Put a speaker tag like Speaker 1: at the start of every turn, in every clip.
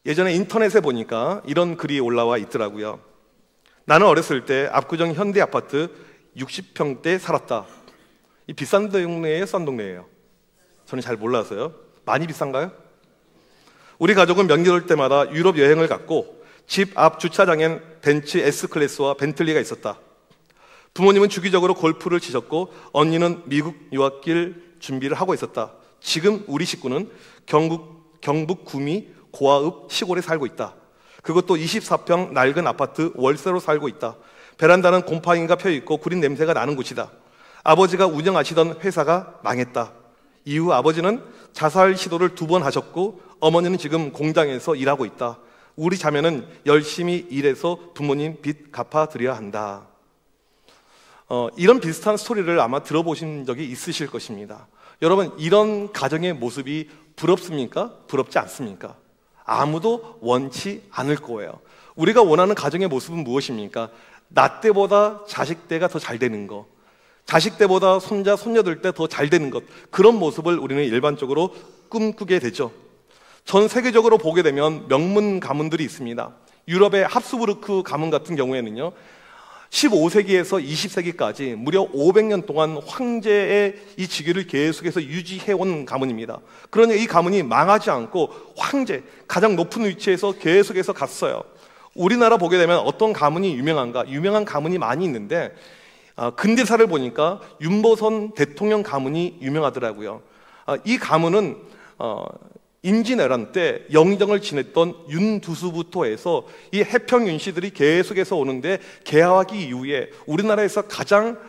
Speaker 1: 예전에 인터넷에 보니까 이런 글이 올라와 있더라고요. 나는 어렸을 때 압구정 현대 아파트 60평대 살았다. 이 비싼 동네예요, 싼 동네예요? 저는 잘 몰라서요. 많이 비싼가요? 우리 가족은 명절 때마다 유럽 여행을 갔고 집 앞 주차장엔 벤츠 S클래스와 벤틀리가 있었다. 부모님은 주기적으로 골프를 치셨고 언니는 미국 유학길 준비를 하고 있었다. 지금 우리 식구는 경북 구미 고아읍 시골에 살고 있다. 그것도 24평 낡은 아파트 월세로 살고 있다. 베란다는 곰팡이가 펴있고 구린 냄새가 나는 곳이다. 아버지가 운영하시던 회사가 망했다. 이후 아버지는 자살 시도를 2번 하셨고 어머니는 지금 공장에서 일하고 있다. 우리 자매는 열심히 일해서 부모님 빚 갚아드려야 한다. 이런 비슷한 스토리를 아마 들어보신 적이 있으실 것입니다. 여러분, 이런 가정의 모습이 부럽습니까? 부럽지 않습니까? 아무도 원치 않을 거예요. 우리가 원하는 가정의 모습은 무엇입니까? 나 때보다 자식 때가 더 잘 되는 거, 자식 때보다 손자, 손녀들 때 더 잘 되는 것, 그런 모습을 우리는 일반적으로 꿈꾸게 되죠. 전 세계적으로 보게 되면 명문 가문들이 있습니다. 유럽의 합스부르크 가문 같은 경우에는요, 15세기에서 20세기까지 무려 500년 동안 황제의 이 직위를 계속해서 유지해온 가문입니다. 그러니 이 가문이 망하지 않고 황제, 가장 높은 위치에서 계속해서 갔어요. 우리나라 보게 되면 어떤 가문이 유명한가? 유명한 가문이 많이 있는데 근대사를 보니까 윤보선 대통령 가문이 유명하더라고요. 이 가문은 임진왜란 때 영의정을 지냈던 윤두수부터 해서 이 해평윤 씨들이 계속해서 오는데 개화기 이후에 우리나라에서 가장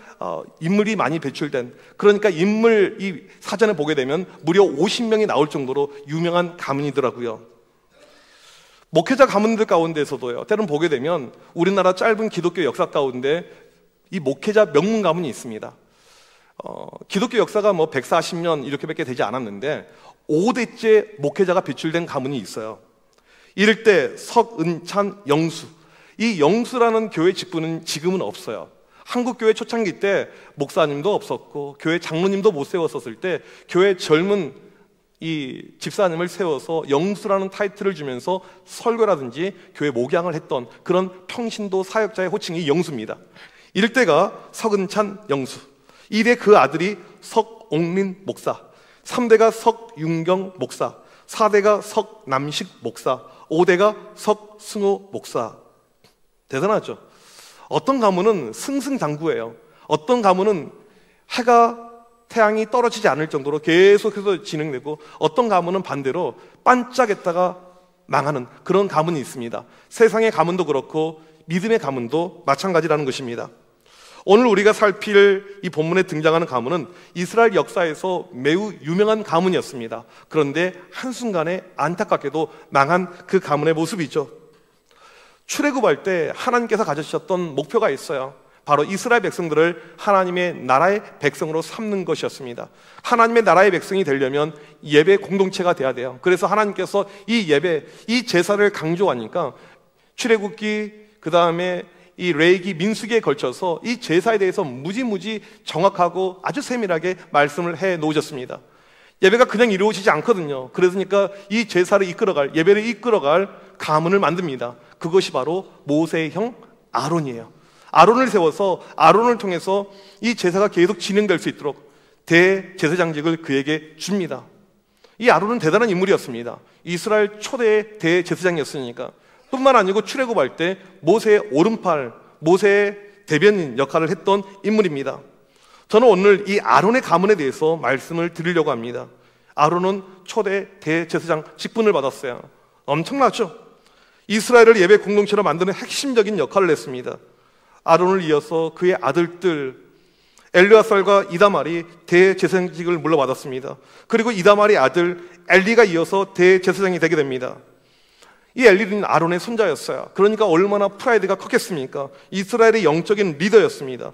Speaker 1: 인물이 많이 배출된, 그러니까 인물 이 사전에 보게 되면 무려 50명이 나올 정도로 유명한 가문이더라고요. 목회자 가문들 가운데서도요, 때론 보게 되면 우리나라 짧은 기독교 역사 가운데 이 목회자 명문 가문이 있습니다. 기독교 역사가 뭐 140년 이렇게밖에 되지 않았는데 5대째 목회자가 배출된 가문이 있어요. 이럴 때 석은찬 영수, 이 영수라는 교회 직분은 지금은 없어요. 한국교회 초창기 때 목사님도 없었고 교회 장로님도 못 세웠었을 때 교회 젊은 이 집사님을 세워서 영수라는 타이틀을 주면서 설교라든지 교회 목양을 했던 그런 평신도 사역자의 호칭이 영수입니다. 이럴 때가 석은찬 영수, 2대 그 아들이 석옥린 목사, 3대가 석윤경 목사, 4대가 석남식 목사, 5대가 석승호 목사. 대단하죠? 어떤 가문은 승승장구예요. 어떤 가문은 태양이 떨어지지 않을 정도로 계속해서 진행되고, 어떤 가문은 반대로 반짝했다가 망하는 그런 가문이 있습니다. 세상의 가문도 그렇고 믿음의 가문도 마찬가지라는 것입니다. 오늘 우리가 살필 이 본문에 등장하는 가문은 이스라엘 역사에서 매우 유명한 가문이었습니다. 그런데 한순간에 안타깝게도 망한 그 가문의 모습이죠. 출애굽할 때 하나님께서 가지셨던 목표가 있어요. 바로 이스라엘 백성들을 하나님의 나라의 백성으로 삼는 것이었습니다. 하나님의 나라의 백성이 되려면 예배 공동체가 돼야 돼요. 그래서 하나님께서 이 예배, 이 제사를 강조하니까 출애굽기, 그 다음에 이 레위기, 민수기에 걸쳐서 이 제사에 대해서 무지무지 정확하고 아주 세밀하게 말씀을 해 놓으셨습니다. 예배가 그냥 이루어지지 않거든요. 그러니까 이 제사를 이끌어갈, 예배를 이끌어갈 가문을 만듭니다. 그것이 바로 모세의 형 아론이에요. 아론을 세워서 아론을 통해서 이 제사가 계속 진행될 수 있도록 대제사장직을 그에게 줍니다. 이 아론은 대단한 인물이었습니다. 이스라엘 초대의 대제사장이었으니까. 뿐만 아니고 출애굽할 때 모세의 오른팔, 모세의 대변인 역할을 했던 인물입니다. 저는 오늘 이 아론의 가문에 대해서 말씀을 드리려고 합니다. 아론은 초대 대제사장 직분을 받았어요. 엄청나죠? 이스라엘을 예배 공동체로 만드는 핵심적인 역할을 했습니다. 아론을 이어서 그의 아들들 엘르아살과 이다말이 대제사장직을 물려받았습니다. 그리고 이다말의 아들 엘리가 이어서 대제사장이 되게 됩니다. 이 엘리는 아론의 손자였어요. 그러니까 얼마나 프라이드가 컸겠습니까? 이스라엘의 영적인 리더였습니다.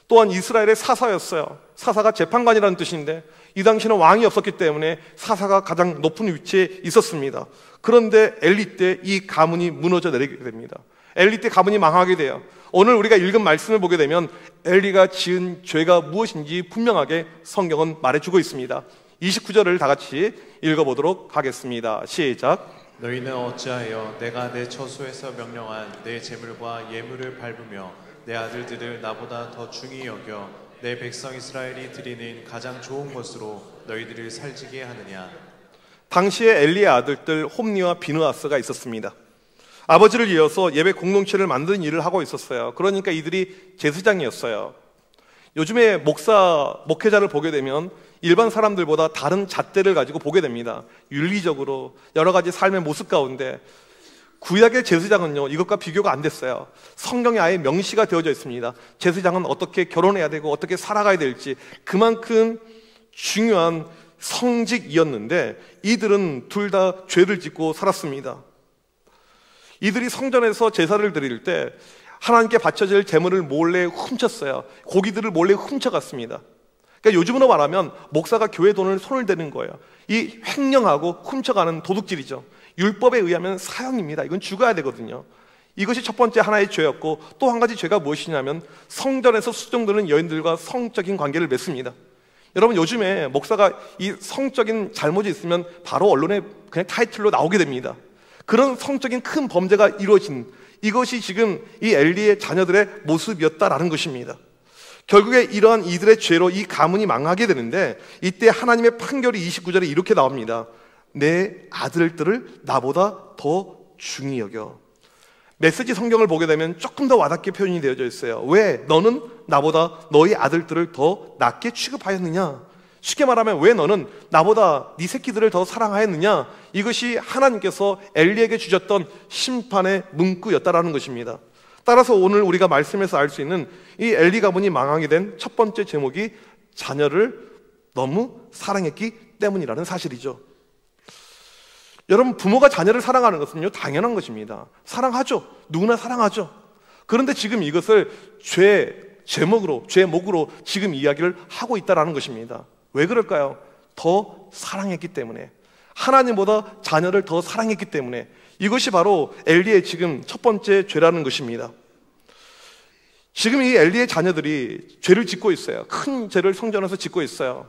Speaker 1: 또한 이스라엘의 사사였어요. 사사가 재판관이라는 뜻인데 이 당시는 왕이 없었기 때문에 사사가 가장 높은 위치에 있었습니다. 그런데 엘리 때 이 가문이 무너져 내리게 됩니다. 엘리 때 가문이 망하게 돼요. 오늘 우리가 읽은 말씀을 보게 되면 엘리가 지은 죄가 무엇인지 분명하게 성경은 말해주고 있습니다. 29절을 다 같이 읽어보도록 하겠습니다. 시작.
Speaker 2: 너희는 어찌하여 내가 내 처소에서 명령한 내 제물과 예물을 밟으며 내 아들들을 나보다 더 중히 여겨 내 백성 이스라엘이 드리는 가장 좋은 것으로 너희들을 살지게 하느냐.
Speaker 1: 당시에 엘리의 아들들 홈니와 비느하스가 있었습니다. 아버지를 이어서 예배 공동체를 만드는 일을 하고 있었어요. 그러니까 이들이 제사장이었어요. 요즘에 목회자를 보게 되면 일반 사람들보다 다른 잣대를 가지고 보게 됩니다. 윤리적으로 여러 가지 삶의 모습 가운데 구약의 제사장은요, 이것과 비교가 안 됐어요. 성경에 아예 명시가 되어져 있습니다. 제사장은 어떻게 결혼해야 되고 어떻게 살아가야 될지 그만큼 중요한 성직이었는데 이들은 둘 다 죄를 짓고 살았습니다. 이들이 성전에서 제사를 드릴 때 하나님께 바쳐질 제물을 몰래 훔쳤어요. 고기들을 몰래 훔쳐갔습니다. 그러니까 요즘으로 말하면 목사가 교회 돈을 손을 대는 거예요. 이 횡령하고 훔쳐가는 도둑질이죠. 율법에 의하면 사형입니다. 이건 죽어야 되거든요. 이것이 첫 번째 하나의 죄였고, 또 한 가지 죄가 무엇이냐면 성전에서 수종드는 여인들과 성적인 관계를 맺습니다. 여러분, 요즘에 목사가 이 성적인 잘못이 있으면 바로 언론에 그냥 타이틀로 나오게 됩니다. 그런 성적인 큰 범죄가 이루어진 이것이 지금 이 엘리의 자녀들의 모습이었다라는 것입니다. 결국에 이러한 이들의 죄로 이 가문이 망하게 되는데, 이때 하나님의 판결이 29절에 이렇게 나옵니다. 내 아들들을 나보다 더 중히 여겨. 메시지 성경을 보게 되면 조금 더 와닿게 표현이 되어져 있어요. 왜 너는 나보다 너희 아들들을 더 낮게 취급하였느냐? 쉽게 말하면 왜 너는 나보다 네 새끼들을 더 사랑하였느냐? 이것이 하나님께서 엘리에게 주셨던 심판의 문구였다라는 것입니다. 따라서 오늘 우리가 말씀에서 알 수 있는 이 엘리 가문이 망하게 된 첫 번째 제목이 자녀를 너무 사랑했기 때문이라는 사실이죠. 여러분, 부모가 자녀를 사랑하는 것은요, 당연한 것입니다. 사랑하죠. 누구나 사랑하죠. 그런데 지금 이것을 제목으로 지금 이야기를 하고 있다는 것입니다. 왜 그럴까요? 더 사랑했기 때문에, 하나님보다 자녀를 더 사랑했기 때문에. 이것이 바로 엘리의 지금 첫 번째 죄라는 것입니다. 지금 이 엘리의 자녀들이 죄를 짓고 있어요. 큰 죄를 성전에서 짓고 있어요.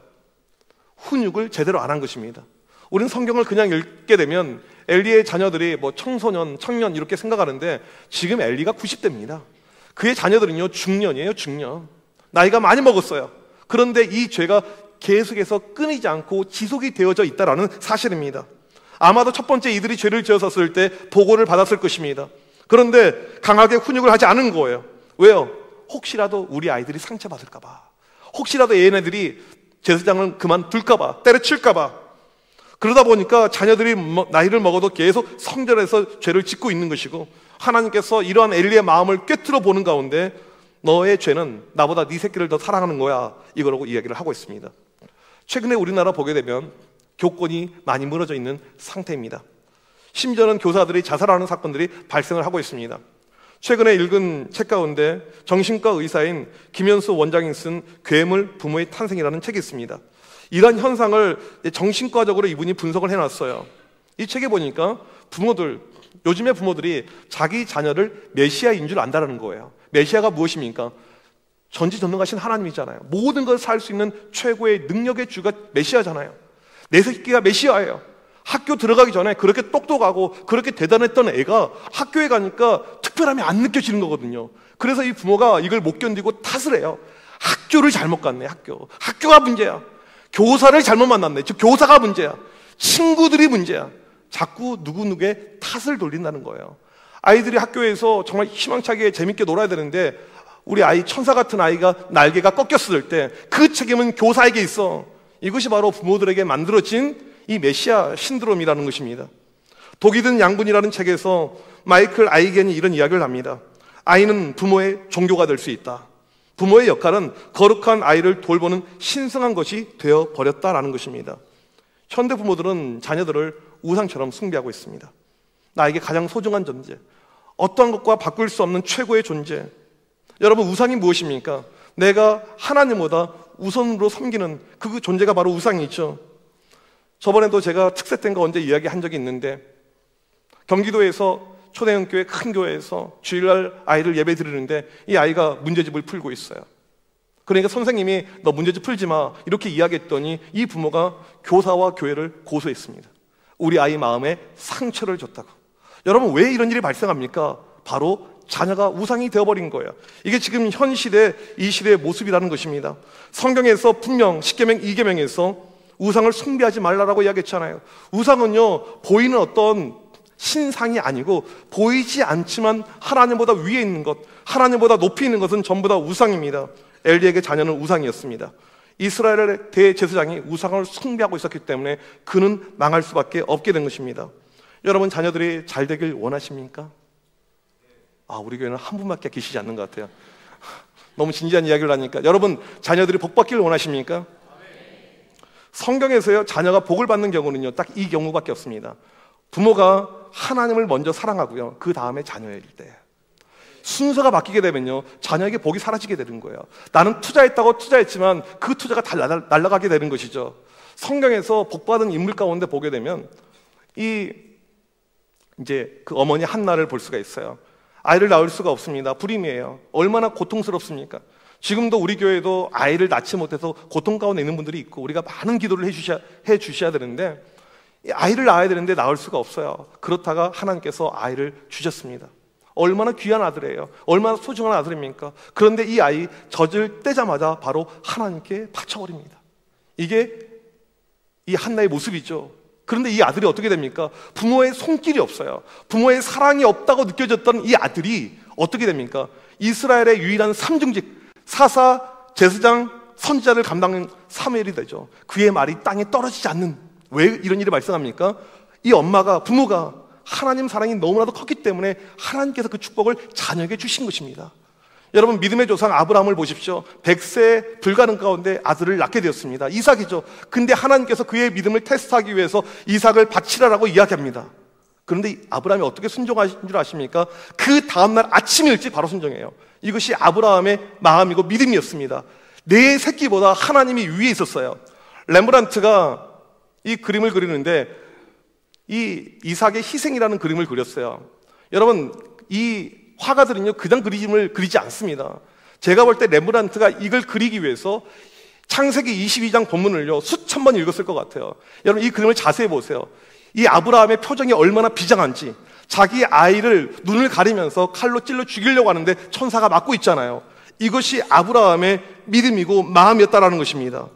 Speaker 1: 훈육을 제대로 안 한 것입니다. 우리는 성경을 그냥 읽게 되면 엘리의 자녀들이 뭐 청소년, 청년 이렇게 생각하는데, 지금 엘리가 90대입니다. 그의 자녀들은요, 중년이에요. 중년. 나이가 많이 먹었어요. 그런데 이 죄가 계속해서 끊이지 않고 지속이 되어져 있다는 사실입니다. 아마도 첫 번째 이들이 죄를 지었을 때 보고를 받았을 것입니다. 그런데 강하게 훈육을 하지 않은 거예요. 왜요? 혹시라도 우리 아이들이 상처받을까 봐, 혹시라도 얘네들이 제사장을 그만둘까 봐, 때려칠까 봐. 그러다 보니까 자녀들이 나이를 먹어도 계속 성전에서 죄를 짓고 있는 것이고, 하나님께서 이러한 엘리의 마음을 꿰뚫어 보는 가운데 너의 죄는 나보다 네 새끼를 더 사랑하는 거야, 이거라고 이야기를 하고 있습니다. 최근에 우리나라 보게 되면 교권이 많이 무너져 있는 상태입니다. 심지어는 교사들이 자살하는 사건들이 발생을 하고 있습니다. 최근에 읽은 책 가운데 정신과 의사인 김현수 원장이 쓴 괴물 부모의 탄생이라는 책이 있습니다. 이러한 현상을 정신과적으로 이분이 분석을 해놨어요. 이 책에 보니까 요즘의 부모들이 자기 자녀를 메시아인 줄 안다는 거예요. 메시아가 무엇입니까? 전지전능하신 하나님이잖아요. 모든 걸 살 수 있는 최고의 능력의 주가 메시아잖아요. 내 새끼가 메시아예요. 학교 들어가기 전에 그렇게 똑똑하고 그렇게 대단했던 애가 학교에 가니까 특별함이 안 느껴지는 거거든요. 그래서 이 부모가 이걸 못 견디고 탓을 해요. 학교를 잘못 갔네. 학교가 문제야. 교사를 잘못 만났네. 즉 교사가 문제야. 친구들이 문제야. 자꾸 누구누구의 탓을 돌린다는 거예요. 아이들이 학교에서 정말 희망차게 재밌게 놀아야 되는데, 우리 아이, 천사 같은 아이가 날개가 꺾였을 때 그 책임은 교사에게 있어. 이것이 바로 부모들에게 만들어진 이 메시아 신드롬이라는 것입니다. 독이 든 양분이라는 책에서 마이클 아이겐이 이런 이야기를 합니다. 아이는 부모의 종교가 될 수 있다. 부모의 역할은 거룩한 아이를 돌보는 신성한 것이 되어버렸다라는 것입니다. 현대 부모들은 자녀들을 우상처럼 숭배하고 있습니다. 나에게 가장 소중한 존재, 어떠한 것과 바꿀 수 없는 최고의 존재. 여러분, 우상이 무엇입니까? 내가 하나님보다 우선으로 섬기는 그 존재가 바로 우상이죠. 저번에도 제가 특세 때인가 언제 이야기한 적이 있는데, 경기도에서 초대형 교회, 큰 교회에서 주일날 아이를 예배 드리는데 이 아이가 문제집을 풀고 있어요. 그러니까 선생님이 너 문제집 풀지 마 이렇게 이야기했더니 이 부모가 교사와 교회를 고소했습니다. 우리 아이 마음에 상처를 줬다고. 여러분, 왜 이런 일이 발생합니까? 바로 자녀가 우상이 되어버린 거예요. 이게 지금 현 시대, 이 시대의 모습이라는 것입니다. 성경에서 분명 10계명, 2계명에서 우상을 숭배하지 말라라고 이야기했잖아요. 우상은요, 보이는 어떤 신상이 아니고 보이지 않지만 하나님보다 위에 있는 것, 하나님보다 높이 있는 것은 전부 다 우상입니다. 엘리에게 자녀는 우상이었습니다. 이스라엘의 대제사장이 우상을 숭배하고 있었기 때문에 그는 망할 수밖에 없게 된 것입니다. 여러분, 자녀들이 잘 되길 원하십니까? 우리 교회는 한 분밖에 계시지 않는 것 같아요. 너무 진지한 이야기를 하니까. 여러분, 자녀들이 복 받기를 원하십니까? 성경에서요, 자녀가 복을 받는 경우는요, 딱 이 경우밖에 없습니다. 부모가 하나님을 먼저 사랑하고요, 그 다음에 자녀일 때. 순서가 바뀌게 되면요, 자녀에게 복이 사라지게 되는 거예요. 나는 투자했다고 투자했지만 그 투자가 다 날아가게 되는 것이죠. 성경에서 복받은 인물 가운데 보게 되면 이제 그 어머니 한나를 볼 수가 있어요. 아이를 낳을 수가 없습니다. 불임이에요. 얼마나 고통스럽습니까? 지금도 우리 교회도 아이를 낳지 못해서 고통 가운데 있는 분들이 있고, 우리가 많은 기도를 해 주셔야 되는데, 아이를 낳아야 되는데 낳을 수가 없어요. 그렇다가 하나님께서 아이를 주셨습니다. 얼마나 귀한 아들이에요. 얼마나 소중한 아들입니까? 그런데 이 아이 젖을 떼자마자 바로 하나님께 바쳐버립니다. 이게 이 한나의 모습이죠. 그런데 이 아들이 어떻게 됩니까? 부모의 손길이 없어요. 부모의 사랑이 없다고 느껴졌던 이 아들이 어떻게 됩니까? 이스라엘의 유일한 삼중직, 사사, 제사장, 선지자를 감당하는 사무엘이 되죠. 그의 말이 땅에 떨어지지 않는. 왜 이런 일이 발생합니까? 이 엄마가, 부모가 하나님 사랑이 너무나도 컸기 때문에 하나님께서 그 축복을 자녀에게 주신 것입니다. 여러분, 믿음의 조상 아브라함을 보십시오. 100세 불가능 가운데 아들을 낳게 되었습니다. 이삭이죠. 근데 하나님께서 그의 믿음을 테스트하기 위해서 이삭을 바치라라고 이야기합니다. 그런데 아브라함이 어떻게 순종하신 줄 아십니까? 그 다음날 아침 일찍 바로 순종해요. 이것이 아브라함의 마음이고 믿음이었습니다. 내 새끼보다 하나님이 위에 있었어요. 렘브란트가 이 그림을 그리는데 이 이삭의 희생이라는 그림을 그렸어요. 여러분, 이 화가들은요, 그냥 그림을 그리지 않습니다. 제가 볼 때 렘브란트가 이걸 그리기 위해서 창세기 22장 본문을요, 수천 번 읽었을 것 같아요. 여러분, 이 그림을 자세히 보세요. 이 아브라함의 표정이 얼마나 비장한지. 자기 아이를 눈을 가리면서 칼로 찔러 죽이려고 하는데 천사가 막고 있잖아요. 이것이 아브라함의 믿음이고 마음이었다라는 것입니다.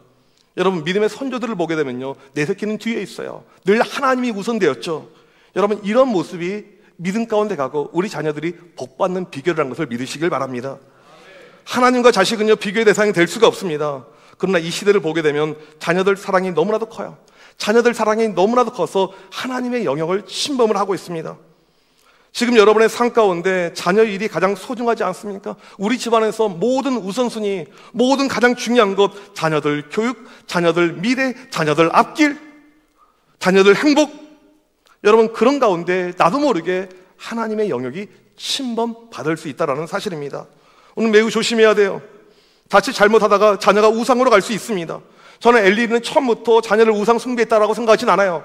Speaker 1: 여러분, 믿음의 선조들을 보게 되면요, 내 새끼는 뒤에 있어요. 늘 하나님이 우선되었죠. 여러분, 이런 모습이 믿음 가운데 가고 우리 자녀들이 복받는 비결이라는 것을 믿으시길 바랍니다. 하나님과 자식은요, 비교의 대상이 될 수가 없습니다. 그러나 이 시대를 보게 되면 자녀들 사랑이 너무나도 커요. 자녀들 사랑이 너무나도 커서 하나님의 영역을 침범을 하고 있습니다. 지금 여러분의 삶 가운데 자녀 일이 가장 소중하지 않습니까? 우리 집안에서 모든 우선순위, 모든 가장 중요한 것, 자녀들 교육, 자녀들 미래, 자녀들 앞길, 자녀들 행복. 여러분, 그런 가운데 나도 모르게 하나님의 영역이 침범받을 수 있다는 사실입니다. 오늘 매우 조심해야 돼요. 자칫 잘못하다가 자녀가 우상으로 갈 수 있습니다. 저는 엘리는 처음부터 자녀를 우상 숭배했다라고 생각하진 않아요.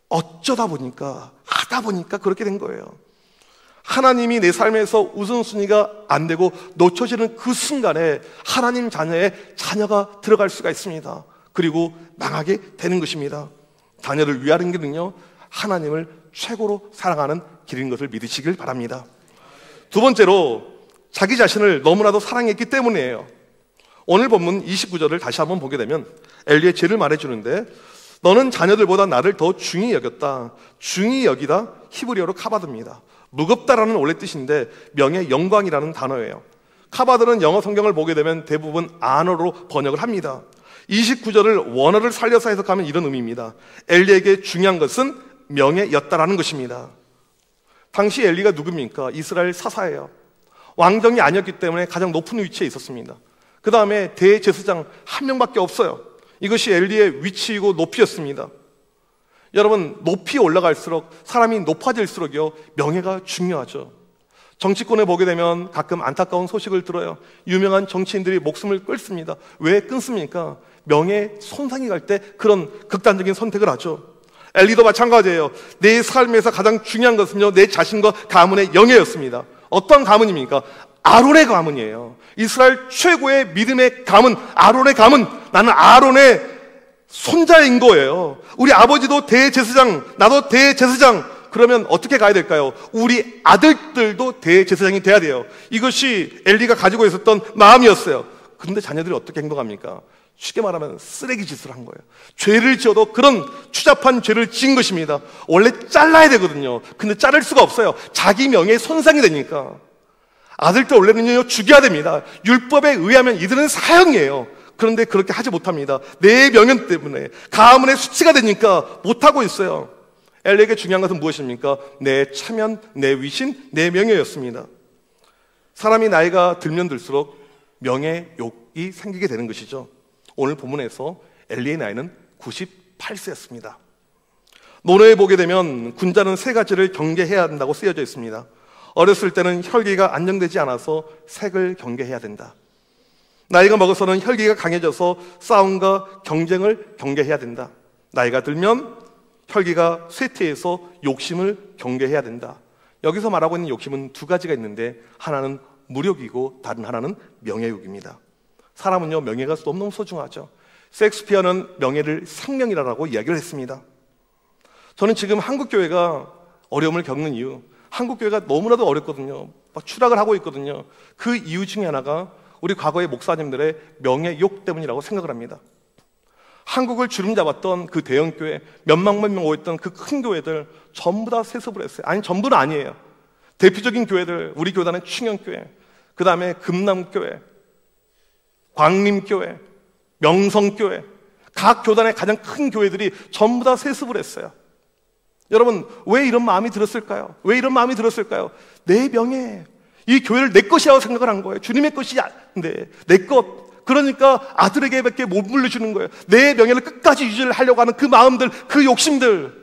Speaker 1: 어쩌다 보니까, 하다 보니까 그렇게 된 거예요. 하나님이 내 삶에서 우선순위가 안 되고 놓쳐지는 그 순간에 하나님 자녀의 자녀가 들어갈 수가 있습니다. 그리고 망하게 되는 것입니다. 자녀를 위하는 길은요, 하나님을 최고로 사랑하는 길인 것을 믿으시길 바랍니다. 두 번째로, 자기 자신을 너무나도 사랑했기 때문이에요. 오늘 본문 29절을 다시 한번 보게 되면 엘리의 죄를 말해주는데, 너는 자녀들보다 나를 더 중히 여겼다. 중히 여기다 히브리어로 카바드입니다. 무겁다라는 원래 뜻인데 명예 영광이라는 단어예요. 카바드는 영어 성경을 보게 되면 대부분 아너로 번역을 합니다. 29절을 원어를 살려서 해석하면 이런 의미입니다. 엘리에게 중요한 것은 명예였다라는 것입니다. 당시 엘리가 누굽니까? 이스라엘 사사예요. 왕정이 아니었기 때문에 가장 높은 위치에 있었습니다. 그 다음에 대제사장 한 명밖에 없어요. 이것이 엘리의 위치이고 높이였습니다. 여러분, 높이 올라갈수록, 사람이 높아질수록요, 명예가 중요하죠. 정치권에 보게 되면 가끔 안타까운 소식을 들어요. 유명한 정치인들이 목숨을 끊습니다. 왜 끊습니까? 명예 손상이 갈 때 그런 극단적인 선택을 하죠. 엘리도 마찬가지예요. 내 삶에서 가장 중요한 것은요, 내 자신과 가문의 영예였습니다. 어떤 가문입니까? 아론의 가문이에요. 이스라엘 최고의 믿음의 가문, 아론의 가문. 나는 아론의 손자인 거예요. 우리 아버지도 대제사장, 나도 대제사장. 그러면 어떻게 가야 될까요? 우리 아들들도 대제사장이 돼야 돼요. 이것이 엘리가 가지고 있었던 마음이었어요. 그런데 자녀들이 어떻게 행동합니까? 쉽게 말하면 쓰레기 짓을 한 거예요. 죄를 지어도 그런 추잡한 죄를 지은 것입니다. 원래 잘라야 되거든요. 근데 자를 수가 없어요. 자기 명예에 손상이 되니까. 아들들 원래는요 죽여야 됩니다. 율법에 의하면 이들은 사형이에요. 그런데 그렇게 하지 못합니다. 내 명예 때문에 가문의 수치가 되니까 못하고 있어요. 엘리에게 중요한 것은 무엇입니까? 내 체면, 내 위신, 내 명예였습니다. 사람이 나이가 들면 들수록 명예욕이 생기게 되는 것이죠. 오늘 본문에서 엘리의 나이는 98세였습니다. 논어에 보게 되면 군자는 세 가지를 경계해야 한다고 쓰여져 있습니다. 어렸을 때는 혈기가 안정되지 않아서 색을 경계해야 된다. 나이가 먹어서는 혈기가 강해져서 싸움과 경쟁을 경계해야 된다. 나이가 들면 혈기가 쇠퇴해서 욕심을 경계해야 된다. 여기서 말하고 있는 욕심은 두 가지가 있는데 하나는 무력이고 다른 하나는 명예욕입니다. 사람은요 명예가 너무너무 소중하죠. 셰익스피어는 명예를 생명이라고 이야기를 했습니다. 저는 지금 한국교회가 어려움을 겪는 이유, 한국교회가 너무나도 어렵거든요. 막 추락을 하고 있거든요. 그 이유 중에 하나가 우리 과거의 목사님들의 명예욕 때문이라고 생각을 합니다. 한국을 주름 잡았던 그 대형교회, 몇만 명 모였던 그 큰 교회들 전부 다 세습을 했어요. 아니 전부는 아니에요. 대표적인 교회들, 우리 교단은 충영교회, 그 다음에 금남교회, 광림교회, 명성교회, 각 교단의 가장 큰 교회들이 전부 다 세습을 했어요. 여러분 왜 이런 마음이 들었을까요? 왜 이런 마음이 들었을까요? 내 명예, 이 교회를 내 것이라고 생각을 한 거예요. 주님의 것이 아닌데 내 것. 그러니까 아들에게밖에 못 물려주는 거예요. 내 명예를 끝까지 유지를 하려고 하는 그 마음들, 그 욕심들.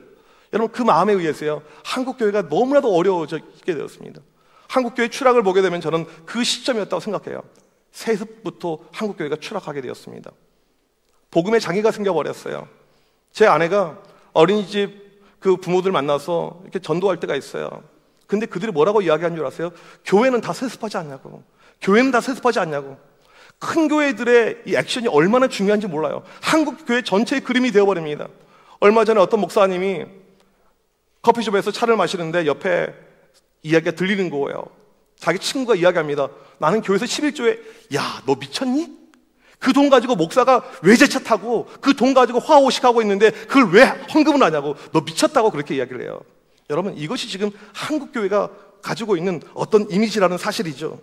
Speaker 1: 여러분 그 마음에 의해서요 한국교회가 너무나도 어려워지게 되었습니다. 한국교회 추락을 보게 되면 저는 그 시점이었다고 생각해요. 세습부터 한국교회가 추락하게 되었습니다. 복음의 장애가 생겨버렸어요. 제 아내가 어린이집 그 부모들 만나서 이렇게 전도할 때가 있어요. 근데 그들이 뭐라고 이야기한 줄 아세요? 교회는 다 세습하지 않냐고. 교회는 다 세습하지 않냐고. 큰 교회들의 이 액션이 얼마나 중요한지 몰라요. 한국 교회 전체의 그림이 되어버립니다. 얼마 전에 어떤 목사님이 커피숍에서 차를 마시는데 옆에 이야기가 들리는 거예요. 자기 친구가 이야기합니다. 나는 교회에서 11조에 야, 너 미쳤니? 그 돈 가지고 목사가 외제차 타고 그 돈 가지고 화호식하고 있는데 그걸 왜 헌금을 하냐고. 너 미쳤다고 그렇게 이야기를 해요. 여러분 이것이 지금 한국교회가 가지고 있는 어떤 이미지라는 사실이죠.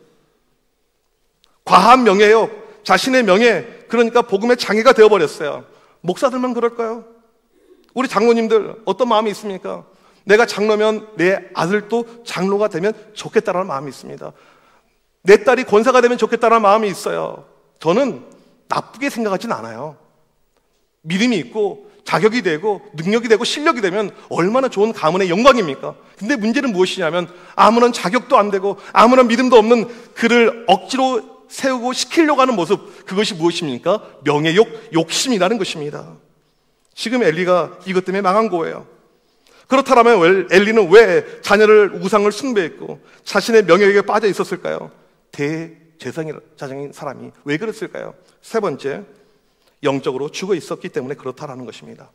Speaker 1: 과한 명예욕, 자신의 명예, 그러니까 복음의 장애가 되어버렸어요. 목사들만 그럴까요? 우리 장로님들 어떤 마음이 있습니까? 내가 장로면 내 아들도 장로가 되면 좋겠다라는 마음이 있습니다. 내 딸이 권사가 되면 좋겠다라는 마음이 있어요. 저는 나쁘게 생각하진 않아요. 믿음이 있고 자격이 되고 능력이 되고 실력이 되면 얼마나 좋은 가문의 영광입니까? 근데 문제는 무엇이냐면 아무런 자격도 안 되고 아무런 믿음도 없는 그를 억지로 세우고 시키려고 하는 모습, 그것이 무엇입니까? 명예욕, 욕심이라는 것입니다. 지금 엘리가 이것 때문에 망한 거예요. 그렇다면 엘리는 왜 자녀를 우상을 숭배했고 자신의 명예욕에 빠져 있었을까요? 대제사장인 사람이 왜 그랬을까요? 세 번째, 영적으로 죽어 있었기 때문에 그렇다라는 것입니다.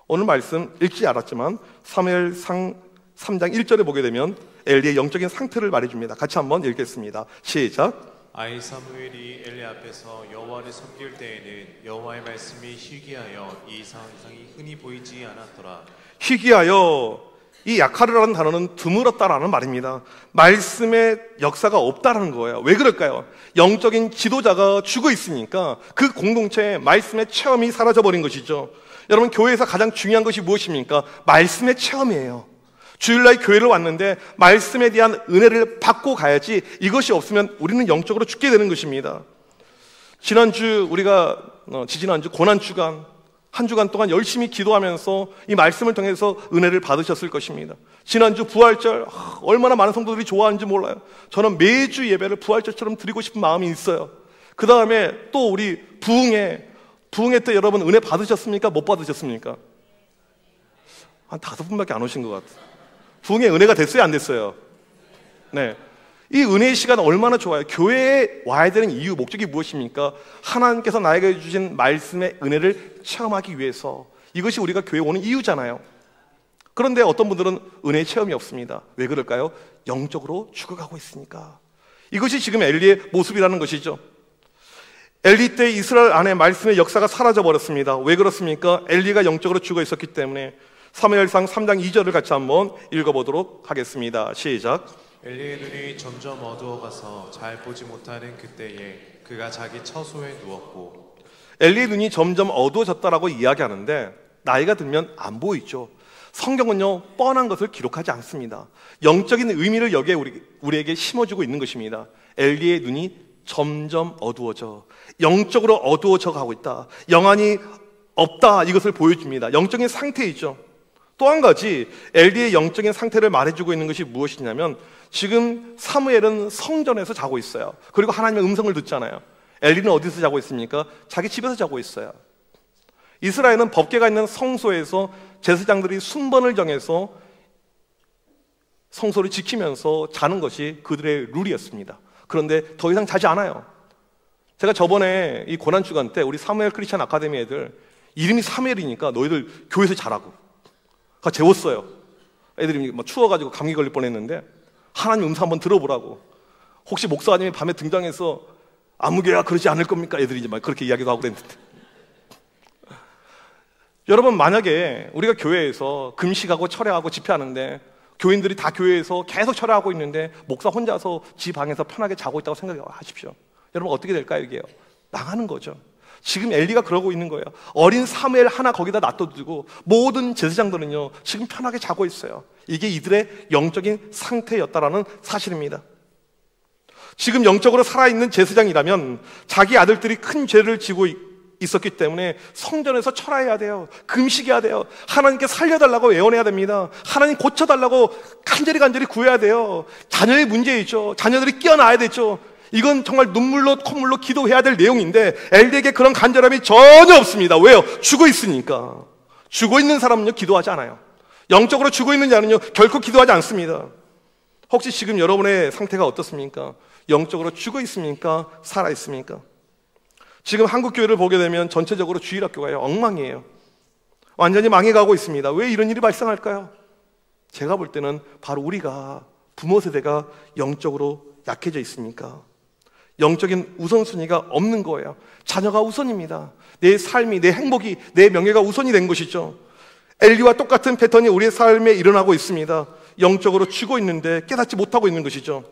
Speaker 1: 오늘 말씀 읽지 않았지만 사무엘상 3장 1절에 보게 되면 엘리의 영적인 상태를 말해줍니다. 같이 한번 읽겠습니다. 시작.
Speaker 2: 아이 사무엘이 엘리 앞에서 여호와를 섬길 때에는 여호와의 말씀이 희귀하여 이 이상이 흔히 보이지 않았더라.
Speaker 1: 희귀하여, 이 약하르라는 단어는 드물었다라는 말입니다. 말씀의 역사가 없다라는 거예요. 왜 그럴까요? 영적인 지도자가 죽어 있으니까 그 공동체에 말씀의 체험이 사라져버린 것이죠. 여러분 교회에서 가장 중요한 것이 무엇입니까? 말씀의 체험이에요. 주일날 교회를 왔는데 말씀에 대한 은혜를 받고 가야지, 이것이 없으면 우리는 영적으로 죽게 되는 것입니다. 지난주 우리가 지지난주 고난주간 한 주간 동안 열심히 기도하면서 이 말씀을 통해서 은혜를 받으셨을 것입니다. 지난주 부활절 얼마나 많은 성도들이 좋아하는지 몰라요. 저는 매주 예배를 부활절처럼 드리고 싶은 마음이 있어요. 그 다음에 또 우리 부흥회 때 여러분 은혜 받으셨습니까? 못 받으셨습니까? 한 5분밖에 안 오신 것 같아요. 부흥회 은혜가 됐어요, 안 됐어요? 네. 이 은혜의 시간 얼마나 좋아요. 교회에 와야 되는 이유, 목적이 무엇입니까? 하나님께서 나에게 주신 말씀의 은혜를 체험하기 위해서. 이것이 우리가 교회에 오는 이유잖아요. 그런데 어떤 분들은 은혜의 체험이 없습니다. 왜 그럴까요? 영적으로 죽어가고 있으니까. 이것이 지금 엘리의 모습이라는 것이죠. 엘리 때 이스라엘 안에 말씀의 역사가 사라져버렸습니다. 왜 그렇습니까? 엘리가 영적으로 죽어 있었기 때문에. 사무엘상 3장 2절을 같이 한번 읽어보도록 하겠습니다. 시작.
Speaker 2: 엘리의 눈이 점점 어두워가서 잘 보지 못하는 그때에 그가 자기 처소에 누웠고.
Speaker 1: 엘리의 눈이 점점 어두워졌다라고 이야기하는데 나이가 들면 안 보이죠. 성경은요 뻔한 것을 기록하지 않습니다. 영적인 의미를 여기에 우리에게 심어주고 있는 것입니다. 엘리의 눈이 점점 어두워져, 영적으로 어두워져 가고 있다, 영안이 없다, 이것을 보여줍니다. 영적인 상태이죠. 또 한 가지 엘리의 영적인 상태를 말해주고 있는 것이 무엇이냐면 지금 사무엘은 성전에서 자고 있어요. 그리고 하나님의 음성을 듣잖아요. 엘리는 어디서 자고 있습니까? 자기 집에서 자고 있어요. 이스라엘은 법궤가 있는 성소에서 제사장들이 순번을 정해서 성소를 지키면서 자는 것이 그들의 룰이었습니다. 그런데 더 이상 자지 않아요. 제가 저번에 이 고난주간 때 우리 사무엘 크리스천 아카데미 애들 이름이 사무엘이니까 너희들 교회에서 자라고 재웠어요. 애들이 막 추워가지고 감기 걸릴 뻔했는데 하나님 음성 한번 들어보라고. 혹시 목사님이 밤에 등장해서 아무개야 그러지 않을 겁니까? 애들이 이제 막 그렇게 이야기도 하고 그랬는데. 여러분, 만약에 우리가 교회에서 금식하고 철회하고 집회하는데 교인들이 다 교회에서 계속 철회하고 있는데 목사 혼자서 지 방에서 편하게 자고 있다고 생각하십시오. 여러분 어떻게 될까요? 이게요, 나가는 거죠. 지금 엘리가 그러고 있는 거예요. 어린 사무엘 하나 거기다 놔둬두고 모든 제사장들은요 지금 편하게 자고 있어요. 이게 이들의 영적인 상태였다라는 사실입니다. 지금 영적으로 살아있는 제사장이라면 자기 아들들이 큰 죄를 지고 있었기 때문에 성전에서 철회해야 돼요. 금식해야 돼요. 하나님께 살려달라고 애원해야 됩니다. 하나님 고쳐달라고 간절히 구해야 돼요. 자녀의 문제이죠. 자녀들이 깨어나야 되죠. 이건 정말 눈물로 콧물로 기도해야 될 내용인데 엘리에게 그런 간절함이 전혀 없습니다. 왜요? 죽어 있으니까. 죽어 있는 사람은요 기도하지 않아요. 영적으로 죽어 있는 자는요 결코 기도하지 않습니다. 혹시 지금 여러분의 상태가 어떻습니까? 영적으로 죽어 있습니까? 살아 있습니까? 지금 한국 교회를 보게 되면 전체적으로 주일학교가 엉망이에요. 완전히 망해가고 있습니다. 왜 이런 일이 발생할까요? 제가 볼 때는 바로 우리가 부모 세대가 영적으로 약해져 있으니까. 영적인 우선순위가 없는 거예요. 자녀가 우선입니다. 내 삶이, 내 행복이, 내 명예가 우선이 된 것이죠. 엘리와 똑같은 패턴이 우리의 삶에 일어나고 있습니다. 영적으로 죽어 있는데 깨닫지 못하고 있는 것이죠.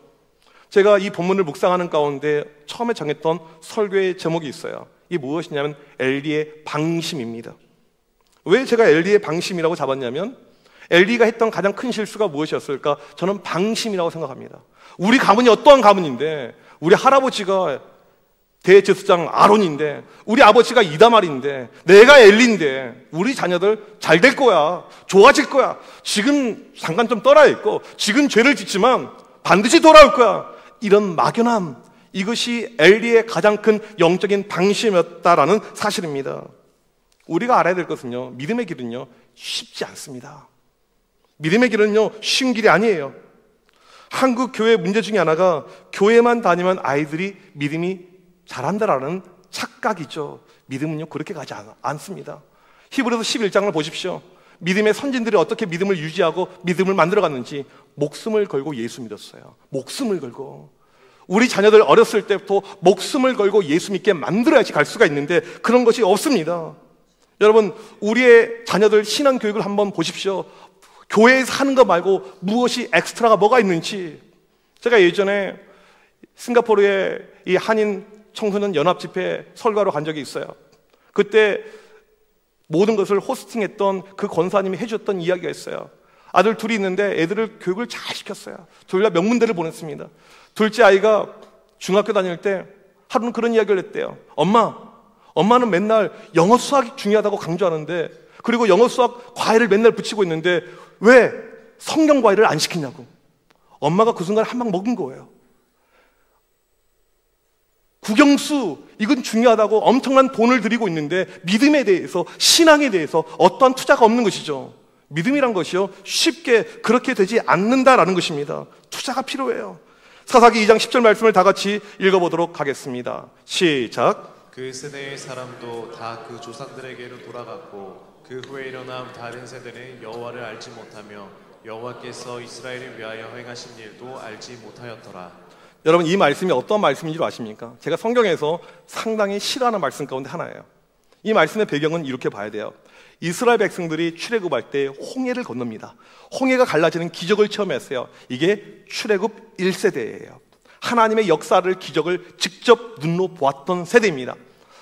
Speaker 1: 제가 이 본문을 묵상하는 가운데 처음에 정했던 설교의 제목이 있어요. 이게 무엇이냐면 엘리의 방심입니다. 왜 제가 엘리의 방심이라고 잡았냐면 엘리가 했던 가장 큰 실수가 무엇이었을까? 저는 방심이라고 생각합니다. 우리 가문이 어떠한 가문인데, 우리 할아버지가 대제사장 아론인데, 우리 아버지가 이다말인데, 내가 엘리인데 우리 자녀들 잘 될 거야, 좋아질 거야, 지금 잠깐 좀 떠나 있고 지금 죄를 짓지만 반드시 돌아올 거야, 이런 막연함, 이것이 엘리의 가장 큰 영적인 방심이었다라는 사실입니다. 우리가 알아야 될 것은요, 믿음의 길은요 쉽지 않습니다. 믿음의 길은요 쉬운 길이 아니에요. 한국 교회 문제 중에 하나가 교회만 다니면 아이들이 믿음이 잘한다라는 착각이죠. 믿음은요 그렇게 가지 않습니다. 히브리서 11장을 보십시오. 믿음의 선진들이 어떻게 믿음을 유지하고 믿음을 만들어갔는지 목숨을 걸고 예수 믿었어요. 목숨을 걸고. 우리 자녀들 어렸을 때부터 목숨을 걸고 예수 믿게 만들어야지 갈 수가 있는데 그런 것이 없습니다. 여러분, 우리의 자녀들 신앙교육을 한번 보십시오. 교회에서 하는 거 말고 무엇이 엑스트라가 뭐가 있는지. 제가 예전에 싱가포르의 이 한인 청소년 연합 집회 설교하러 간 적이 있어요. 그때 모든 것을 호스팅했던 그 권사님이 해줬던 이야기가 있어요. 아들 둘이 있는데 애들을 교육을 잘 시켰어요. 둘 다 명문대를 보냈습니다. 둘째 아이가 중학교 다닐 때 하루는 그런 이야기를 했대요. 엄마는 맨날 영어 수학이 중요하다고 강조하는데, 그리고 영어 수학 과외를 맨날 붙이고 있는데 왜 성경 과외를 안 시키냐고. 엄마가 그 순간에 한 방 먹은 거예요. 국영수, 이건 중요하다고 엄청난 돈을 들이고 있는데 믿음에 대해서, 신앙에 대해서 어떠한 투자가 없는 것이죠. 믿음이란 것이요 쉽게 그렇게 되지 않는다라는 것입니다. 투자가 필요해요. 사사기 2장 10절 말씀을 다 같이 읽어보도록 하겠습니다. 시작.
Speaker 2: 그 세대의 사람도 다 그 조상들에게로 돌아갔고 그 후에 일어난 다른 세대는 여호와를 알지 못하며 여호와께서 이스라엘을 위하여 행하신 일도 알지 못하였더라.
Speaker 1: 여러분, 이 말씀이 어떤 말씀인지 아십니까? 제가 성경에서 상당히 싫어하는 말씀 가운데 하나예요. 이 말씀의 배경은 이렇게 봐야 돼요. 이스라엘 백성들이 출애굽할 때 홍해를 건넙니다. 홍해가 갈라지는 기적을 체험했어요. 이게 출애굽 1세대예요. 하나님의 역사를, 기적을 직접 눈으로 보았던 세대입니다.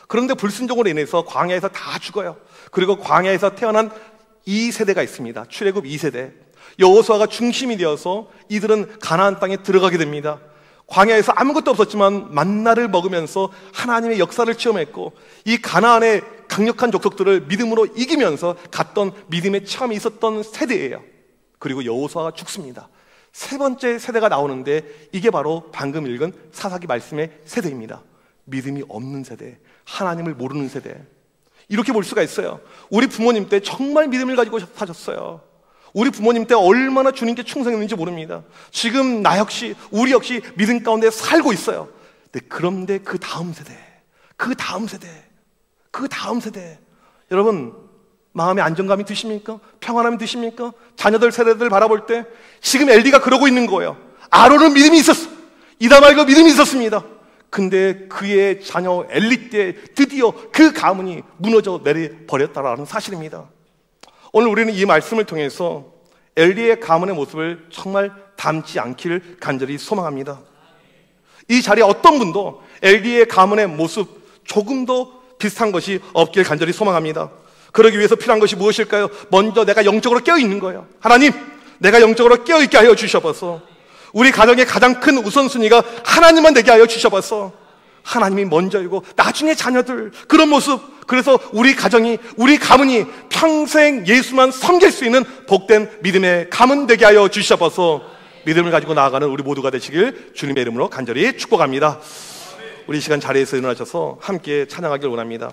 Speaker 1: 그런데 불순종으로 인해서 광야에서 다 죽어요. 그리고 광야에서 태어난 2세대가 있습니다. 출애굽 2세대. 여호수아가 중심이 되어서 이들은 가나안 땅에 들어가게 됩니다. 광야에서 아무것도 없었지만 만나를 먹으면서 하나님의 역사를 체험했고, 이 가나안의 강력한 족속들을 믿음으로 이기면서 갔던 믿음의 체험이 있었던 세대예요. 그리고 여호수아가 죽습니다. 세 번째 세대가 나오는데 이게 바로 방금 읽은 사사기 말씀의 세대입니다. 믿음이 없는 세대, 하나님을 모르는 세대. 이렇게 볼 수가 있어요. 우리 부모님 때 정말 믿음을 가지고 사셨어요. 우리 부모님 때 얼마나 주님께 충성했는지 모릅니다. 지금 나 역시, 우리 역시 믿음 가운데 살고 있어요. 그런데 그 다음 세대, 여러분, 마음에 안정감이 드십니까? 평안함이 드십니까? 자녀들 세대들 바라볼 때 지금 엘리가 그러고 있는 거예요. 아론은 믿음이 있었어. 이다말도 믿음이 있었습니다. 근데 그의 자녀 엘리 때 드디어 그 가문이 무너져 내려버렸다라는 사실입니다. 오늘 우리는 이 말씀을 통해서 엘리의 가문의 모습을 정말 닮지 않기를 간절히 소망합니다. 이 자리에 어떤 분도 엘리의 가문의 모습 조금도 비슷한 것이 없길 간절히 소망합니다. 그러기 위해서 필요한 것이 무엇일까요? 먼저 내가 영적으로 깨어있는 거예요. 하나님, 내가 영적으로 깨어있게 하여 주셔서 우리 가정의 가장 큰 우선순위가 하나님만 되게 하여 주셔서 하나님이 먼저이고 나중에 자녀들, 그런 모습. 그래서 우리 가정이, 우리 가문이 평생 예수만 섬길 수 있는 복된 믿음의 가문 되게 하여 주셔서 믿음을 가지고 나아가는 우리 모두가 되시길 주님의 이름으로 간절히 축복합니다. 우리 시간 자리에서 일어나셔서 함께 찬양하길 원합니다.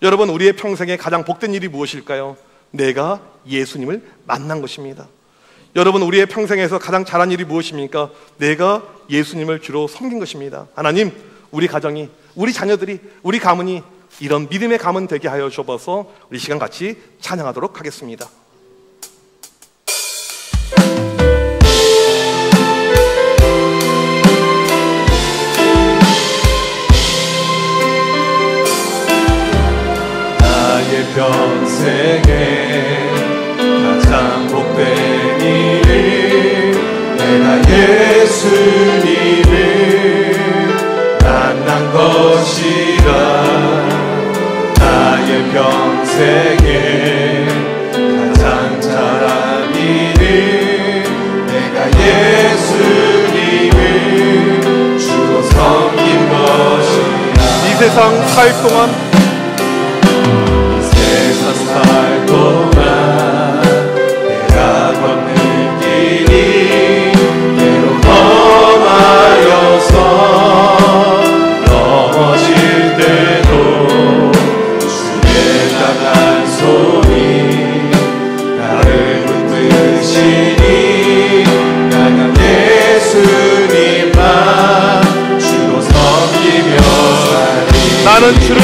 Speaker 1: 여러분, 우리의 평생에 가장 복된 일이 무엇일까요? 내가 예수님을 만난 것입니다. 여러분, 우리의 평생에서 가장 잘한 일이 무엇입니까? 내가 예수님을 주로 섬긴 것입니다. 하나님, 우리 가정이, 우리 자녀들이, 우리 가문이 이런 믿음의 가문 되게 하여 주셔서 우리 시간 같이 찬양하도록 하겠습니다.
Speaker 2: 나의 평생에 가장 복된 일은 내가 예수님을 만난 것이라. 나의 평생에 가장 잘한 일은 내가 예수님을 주로 섬긴 것이라.
Speaker 1: 이 세상 살 동안,
Speaker 2: 이 세상 살 동안 내가 걷는 길이 때로 험하여서 넘어질 때도 주의 강한 손이 나를 붙드시니 강한 예수님만 주로 섬기며 살리.
Speaker 1: 나는 주를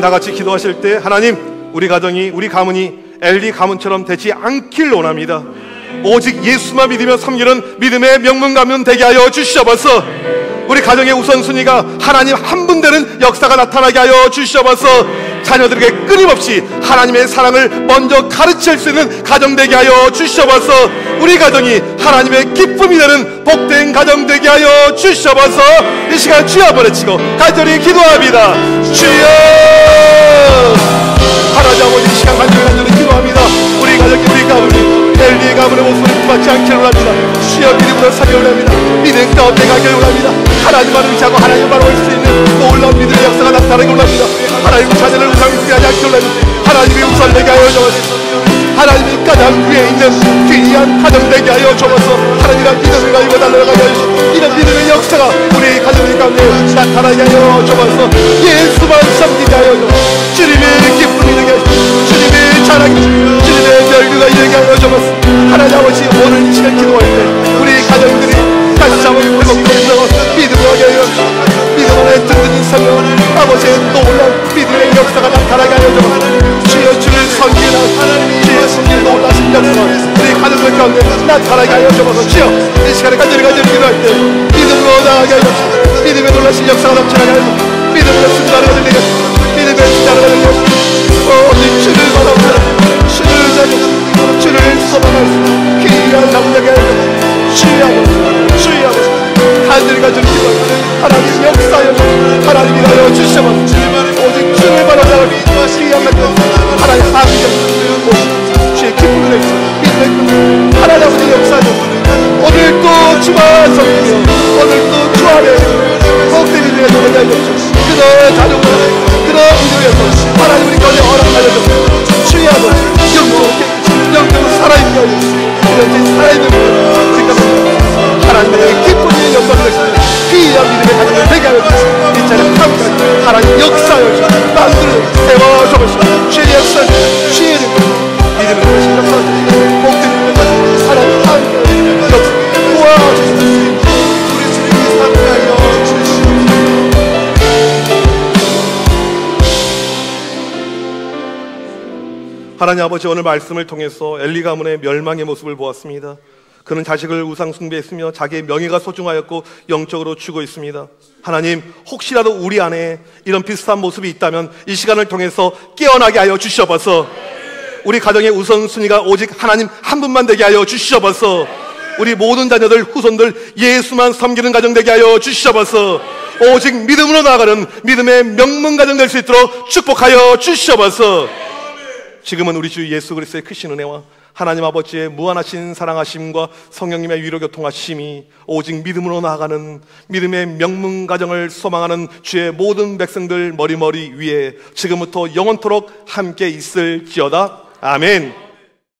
Speaker 1: 나같이 기도하실 때 하나님, 우리 가정이, 우리 가문이 엘리 가문처럼 되지 않길 원합니다. 오직 예수만 믿으며 섬기는 믿음의 명문 가문 되게 하여 주시옵소서. 우리 가정의 우선순위가 하나님 한 분 되는 역사가 나타나게 하여 주시옵소서. 자녀들에게 끊임없이 하나님의 사랑을 먼저 가르칠 수 있는 가정 되게 하여 주시옵소서. 우리 가정이 하나님의 기쁨이 되는 복된 가정 되게 하여 주시옵소서. 이 시간 주여 앞에 외치고 간절히 기도합니다. 주여, 하나님 아버지, 이 시간 간절히 기도합니다. 우리 가정이, 우리 가문이 엘리 가문의 모습을 품받지 않기를 원합니다. 주여, 믿음으로 살기를 원합니다. 믿음 가운데 가기를 원합니다. 하나님만 의지하고 하나님만 올 수 있는 놀라운 믿음의 역사가 나타나기를 원합니다. 하나님 자녀를 우상 믿지 하지 않기를 원합니다. 하나님이 우선 되게 하여 주옵소서. 하나님이 가장 위에 있는 귀한 가정 되게 하여 주옵소서. 하나님이란 믿음을 가지고 달려가게 하여 주옵소서. 이런 믿음의 역사가 우리 가정 가운데 나타나게 하여 주옵소서. 예수만 섬기게 하여 주옵소서. 주님의 기쁨이 되게 하여 주옵소서. 주님의 자랑이, 주님의 열기가 이르게 하여 주옵소서. 하나님 아버지, 오늘 이 시간 기도할 때 우리 가정들이 다시 한번 회복되어서 믿음으로 하게 하여 주옵소서. 믿음 안에 든든히 서며 아버지의 놀라운 믿음의 역사가 나타나게 하여 주옵소서. 주여, 주를 섬기나 주의 섬기는 놀라신 역사가 우리 가정들 가운데 나타나게 하여 주옵소서. 주여, 이 시간에 간절히 기도할 때 믿음으로 나아가게 하여 주옵소서. 믿음의 놀라신 역사가 넘쳐나게 하여 주옵소서. 믿음으로 순간을 가지게 하여 주옵소서. 믿음의 순간을 가지게 하여 주옵소서. 오직 주를 바라보며 주를 자주 주를 소망할 수 있는 귀한 남자게 하여 주옵소서. 주여, 간절히 기도합니다. 하나님 역사여 주옵소서. 하나님 일하여 주시옵소서. 오직 주를 바라보며 귀한 남자 하나님 하나님 주의 기쁨을 내주소. 믿음의 하나님 아버지 역사여 오늘도 주만 섬기며 오늘도 주 안에 복된 믿음의 노래가 있옵소서. 그런 자녀들, 그런 믿음에서 하나님 우리 가운데 허락하여 주옵소서. 주의 아버지 영적으로 살아있게 하여 주옵소서. 이런 살아있는 우리가 하나님의 기쁨의 영광을 내시며 귀한 믿음의 가정을 되게 하여 주옵소서. 이 자리에 함께 하나님 역사여 주옵소서. 만들어 세워주옵소서. 주의 역사, 주의 믿음의 놀라신 역사를 복된 믿음의 가정 하나님 함께 역사 도와주옵소서. 우리 주님이 함께하여 주시옵소서. 하나님 아버지, 오늘 말씀을 통해서 엘리 가문의 멸망의 모습을 보았습니다. 그는 자식을 우상 숭배했으며 자기의 명예가 소중하였고 영적으로 죽어 있습니다. 하나님, 혹시라도 우리 안에 이런 비슷한 모습이 있다면 이 시간을 통해서 깨어나게 하여 주시옵소서. 우리 가정의 우선순위가 오직 하나님 한 분만 되게 하여 주시옵소서. 우리 모든 자녀들, 후손들 예수만 섬기는 가정 되게 하여 주시옵소서. 오직 믿음으로 나아가는 믿음의 명문 가정 될 수 있도록 축복하여 주시옵소서. 지금은 우리 주 예수 그리스도의 크신 은혜와 하나님 아버지의 무한하신 사랑하심과 성령님의 위로 교통하심이 오직 믿음으로 나아가는 믿음의 명문 가정을 소망하는 주의 모든 백성들 머리머리 위에 지금부터 영원토록 함께 있을지어다. 아멘.